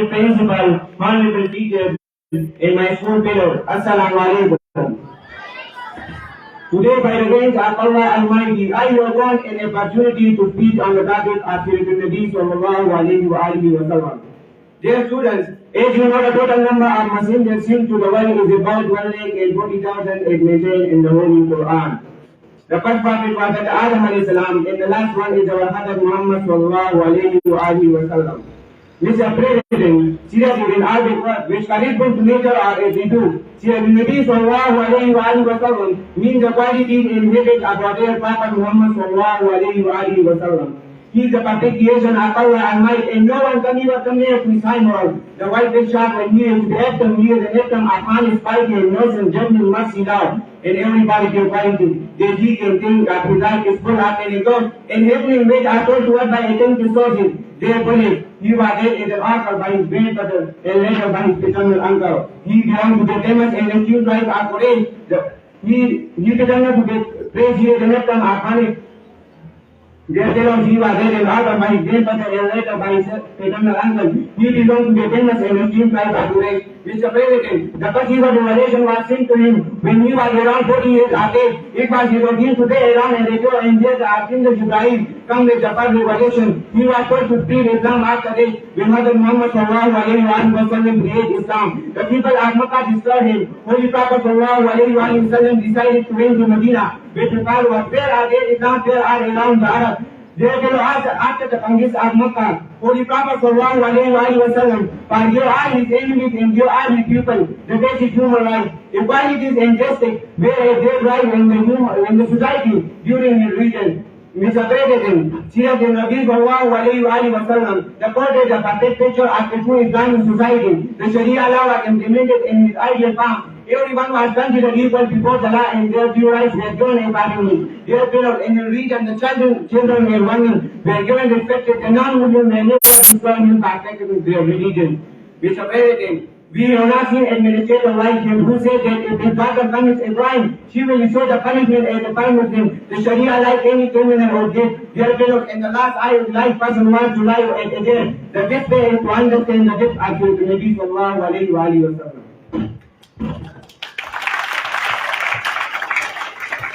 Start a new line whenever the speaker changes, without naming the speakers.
principal, honorable teachers in my school fellows, Assalamu alaikum. Today, by the grace of Allah Almighty, I was given an opportunity to speak on the topic of Seera Nabi sallallahu alayhi wa sallam. Dear students, as you know, the total number of Muslims that sing to the world is about 1,40,000 as mentioned in the Holy Quran. The first prophet was that Adam alayhi salam, and the last one is our Prophet Muhammad sallallahu alayhi wa sallam. Mr. President, Seera is an Arabic word which corresponds to nature or as we do. Seera Nabi sallallahu alayhi wa sallam means the qualities and habits of our Prophet Muhammad sallallahu alayhi wa sallam. He is the perfect creation of Allah Almighty, and no one can ever come near to his high moral. The white is sharp and he is the atom, he is the atom of honest, piety, and notion, judgment, mercy, love, and everybody can find it. That he can think that his life is full of and God, and heavenly made are told to us by attempting sources. Therefore, he was dead as an author by his grandfather and later by his paternal uncle. He belonged to the famous and accused tribe of Quraysh. He belonged to the praise he is the atom of honest. Therefore, he was dead and author by his grandfather and later by his paternal uncle. He belonged to the famous and accused tribe of Quraysh. Mr. President, the first revelation was sent to him when he was around 40 years of age. It was revealed to be around and later and just after the Ibrahim come with the first revelation. He was told to spread Islam after this. When Prophet Muhammad sallallahu alayhi wa sallam created Islam, the people of Makkah destroyed him. Holy Prophet sallallahu alayhi wa sallam decided to went to Medina, where the people was where are they Islam, where are around the Arabs. Therefore, after the conquest of Makkah, Holy Prophet sallallahu alayhi wa sallam forgave all his enemies and gave all his people the basic human rights, equalities and justice, where they right in the society during his region. Mr. President, Seera Nabi sallallahu alayhi wa sallam, the court is a perfect picture of the true Islamic society. The Sharia law was implemented in his ideal form. Everyone was considered equal before the law and their due rights were given accordingly. Therefore, in the region, the children were women were given respect. The non-Muslims were never destroyed in practicing their religion. Mr. President, we have not seen administrator like him who said that if his daughter commits a crime, she will receive the punishment as a fine Muslim. The Sharia like any criminal or death. Therefore, in the last eye of life, person wants to lie at a death. The best way is to understand the death of the Nabi sallallahu alayhi wa sallam.